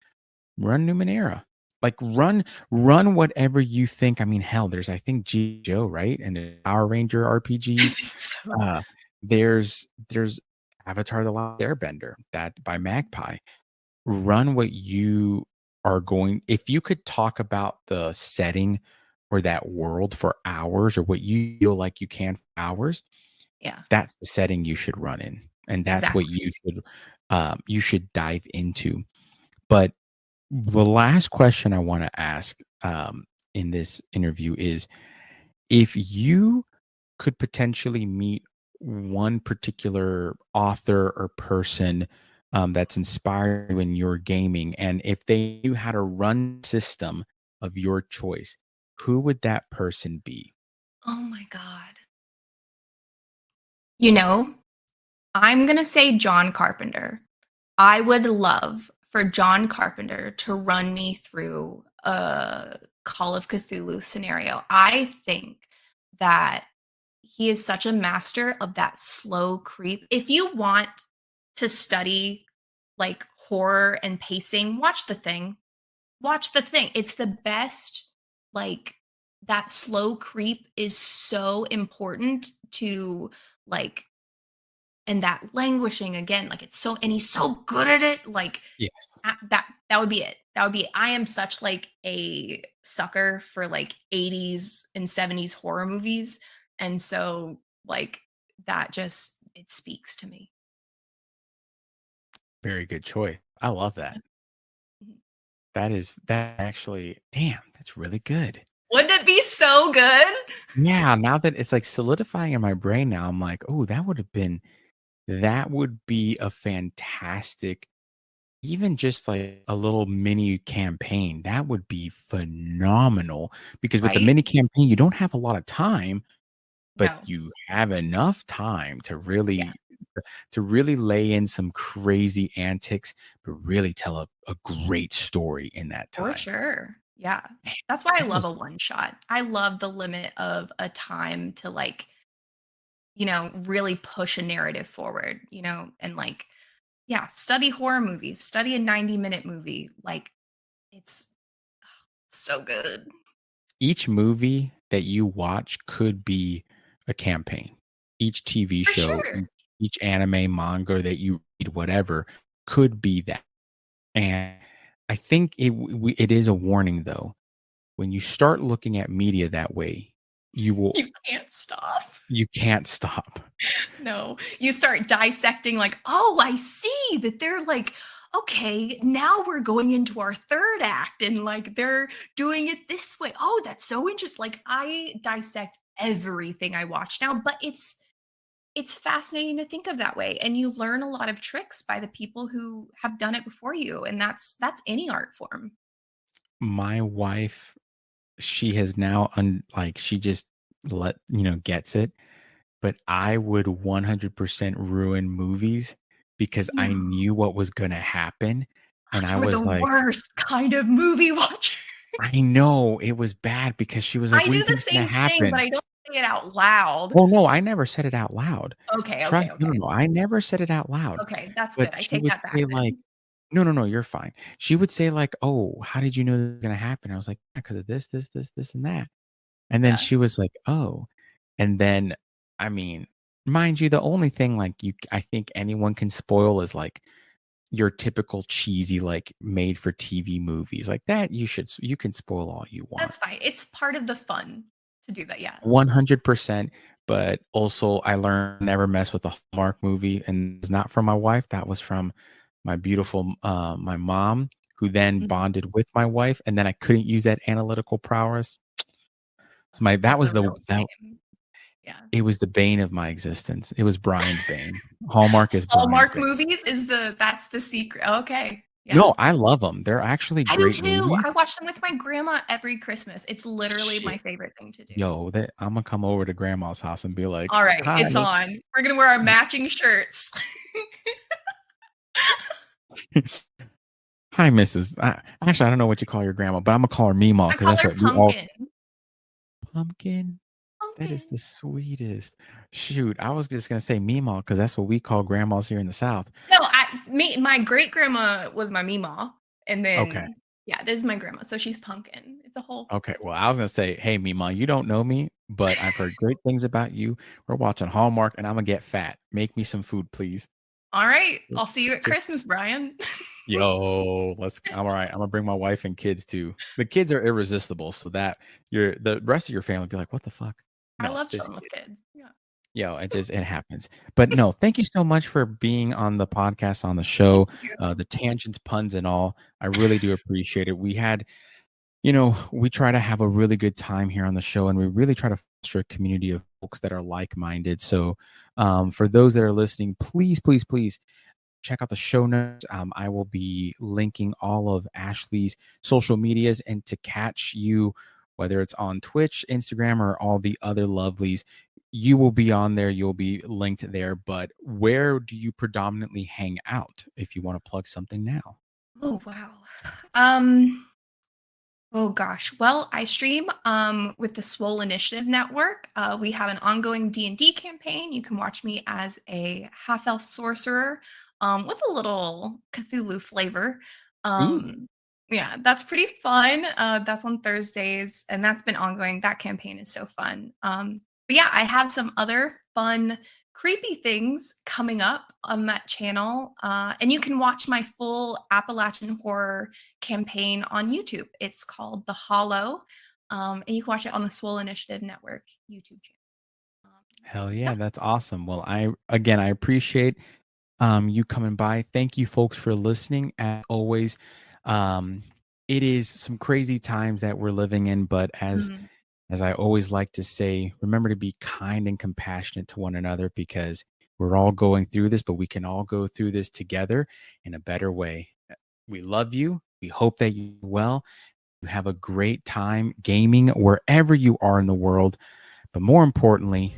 Speaker 1: Run Numenera. Like run whatever you think. I mean, hell, there's I think G Joe, right? And the Power Ranger
Speaker 2: I
Speaker 1: RPGs.
Speaker 2: think so.
Speaker 1: Uh there's Avatar the Last Airbender, that by Magpie. Run what you are going, if you could talk about the setting or that world for hours, or what you feel like you can for hours,
Speaker 2: Yeah,
Speaker 1: that's the setting you should run in. And that's what
Speaker 2: exactly.
Speaker 1: you should dive into. But the last question I want to ask in this interview is, if you could potentially meet one particular author or person that's inspired you in your gaming, and if they knew how to run system of your choice, who would that person be?
Speaker 2: Oh my God. You know, I'm going to say John Carpenter. I would love for John Carpenter to run me through a Call of Cthulhu scenario. I think that he is such a master of that slow creep. If you want to study like horror and pacing, watch The Thing. Watch The Thing. It's the best. Like, that slow creep is so important to like, and that languishing again, like it's so, and he's so good at it. Like,
Speaker 1: Yes.
Speaker 2: that would be it. That would be it. I am such like a sucker for like 80s and 70s horror movies. And so like that just, it speaks to me.
Speaker 1: Very good choice. I love that.
Speaker 2: Mhm.
Speaker 1: That actually, damn, that's really good.
Speaker 2: Wouldn't it be so good?
Speaker 1: Yeah, now that it's like solidifying in my brain now, I'm like, oh, that would be a fantastic, even just like a little mini campaign. That would be phenomenal, because with the
Speaker 2: Right?
Speaker 1: mini campaign, you don't have a lot of time, but
Speaker 2: No.
Speaker 1: you have enough time
Speaker 2: Yeah,
Speaker 1: to really lay in some crazy antics, but really tell a great story in that
Speaker 2: for
Speaker 1: time.
Speaker 2: sure. Yeah. That's why I
Speaker 1: That
Speaker 2: love
Speaker 1: was
Speaker 2: a one shot. I love the limit of a time to like, really push a narrative forward, and like, yeah, study horror movies, study a 90-minute movie. Like, it's so good.
Speaker 1: each movie that you watch could be a campaign. Each TV
Speaker 2: For
Speaker 1: show,
Speaker 2: sure.
Speaker 1: each anime, manga that you read, whatever, could be that. And I think it is a warning though. When you start looking at media that way, you will
Speaker 2: You can't stop.
Speaker 1: you can't stop.
Speaker 2: No, you start dissecting like, "Oh, I see that they're like, okay, now we're going into our 3rd act and like they're doing it this way. Oh, that's so interesting." Like I dissect everything I watch now, but it's fascinating to think of that way and you learn a lot of tricks by the people who have done it before you and that's any art form.
Speaker 1: My wife, she has now like she just gets it, but I would 100% ruin movies because I
Speaker 2: No,
Speaker 1: knew what was gonna happen, and I
Speaker 2: you're the
Speaker 1: was like,
Speaker 2: worst kind of movie watcher.
Speaker 1: I know it was bad because she was like,
Speaker 2: I
Speaker 1: "What do
Speaker 2: do
Speaker 1: you
Speaker 2: the
Speaker 1: think's gonna
Speaker 2: same thing, but
Speaker 1: happen?"
Speaker 2: I don't say it out loud.
Speaker 1: Oh, no, I never said it out loud.
Speaker 2: Okay, okay,
Speaker 1: Trust no,
Speaker 2: okay.
Speaker 1: no, no, I never said it out loud,
Speaker 2: Okay, that's
Speaker 1: but
Speaker 2: good. I
Speaker 1: she
Speaker 2: take
Speaker 1: would
Speaker 2: that back
Speaker 1: say like,
Speaker 2: then.
Speaker 1: "No, no, no, you're fine." She would say like, "Oh, how did you know this was gonna happen?" I was like, "Yeah, 'cause of this, and that." And then
Speaker 2: Yeah,
Speaker 1: she was like, "Oh." And then, I mean, mind you, the only thing like I think anyone can spoil is like your typical cheesy, like made for TV movies like that. You can spoil all you want.
Speaker 2: that's fine. It's part of the fun to do that, yeah.
Speaker 1: 100%. But also, I learned never mess with a Hallmark movie, and it's not from my wife. That was from my beautiful, my mom, who then
Speaker 2: Mhm.
Speaker 1: bonded with my wife, and then I couldn't use that analytical prowess. So my that
Speaker 2: That's
Speaker 1: was
Speaker 2: a
Speaker 1: the
Speaker 2: real
Speaker 1: that
Speaker 2: shame. Yeah.
Speaker 1: it was the bane of my existence. It was Brian's bane. Hallmark is Brian's
Speaker 2: Hallmark
Speaker 1: bane.
Speaker 2: movies is that's the secret. Okay, yeah.
Speaker 1: No, I love them. 'Em. They're actually
Speaker 2: I do
Speaker 1: great
Speaker 2: too.
Speaker 1: movies.
Speaker 2: I watch them with my grandma every Christmas. It's literally my
Speaker 1: Shit.
Speaker 2: favorite thing to do.
Speaker 1: Yo, that Imma come over to grandma's house and be like,
Speaker 2: Alright,
Speaker 1: "Hi."
Speaker 2: it's on. We're gonna wear our matching shirts.
Speaker 1: "Hi, Mrs." Actually, I don't know what you call your grandma, but Imma call her Meemaw
Speaker 2: I
Speaker 1: because
Speaker 2: call
Speaker 1: that's
Speaker 2: her
Speaker 1: what we all
Speaker 2: Pumpkin.
Speaker 1: Pumpkin? That is
Speaker 2: Pumpkin.
Speaker 1: the sweetest. Shoot, I was just gonna say Meemaw because that's what we call grandmas here in the South.
Speaker 2: No, my great grandma was my Meemaw, and
Speaker 1: Okay.
Speaker 2: then yeah, this is my grandma, so she's Pumpkin. It's a whole
Speaker 1: Okay, well, I was gonna say, "Hey, Meemaw, you don't know me, but I've heard great things about you. We're watching Hallmark, and Imma get fat. Make me some food, please."
Speaker 2: Alright, I'll see you at
Speaker 1: Just
Speaker 2: Christmas, Brian.
Speaker 1: yo, I'm alright. Imma bring my wife and kids too. The kids are irresistible, so that the rest of your family be like, "What the fuck?"
Speaker 2: I
Speaker 1: No,
Speaker 2: love
Speaker 1: just
Speaker 2: chilling with kids. Yeah.
Speaker 1: yo, it happens. But no, thank you so much for being on the podcast, on the show,
Speaker 2: Thank you.
Speaker 1: the tangents, puns, and all. I really do appreciate it. We try to have a really good time here on the show, and we really try to foster a community of folks that are like-minded. So, for those that are listening, please, please, please check out the show notes. I will be linking all of Ashley's social medias, and to catch you, whether it's on Twitch, Instagram, or all the other lovelies, you will be on there. You'll be linked there. But where do you predominantly hang out if you want to plug something now?
Speaker 2: Oh, wow. Um, oh gosh. Well, I stream with the Swole Initiative network. We have an ongoing D&D campaign. You can watch me as a half-elf sorcerer with a little Cthulhu flavor.
Speaker 1: Ooh,
Speaker 2: Yeah, that's pretty fun. That's on Thursdays, and that's been ongoing. That campaign is so fun. But yeah, I have some other fun, creepy things coming up on that channel. And you can watch my full Appalachian horror campaign on YouTube. It's called The Hollow, and you can watch it on the Swole Initiative Network YouTube channel.
Speaker 1: hell
Speaker 2: Yeah.
Speaker 1: yeah, that's awesome. Well, I appreciate you coming by. Thank you, folks, for listening. As always, um, it is some crazy times that we're living in, but
Speaker 2: Mhm.
Speaker 1: as I always like to say, remember to be kind and compassionate to one another because we're all going through this, but we can all go through this together in a better way. We love you. We hope that you do well. You have a great time gaming wherever you are in the world. But more importantly,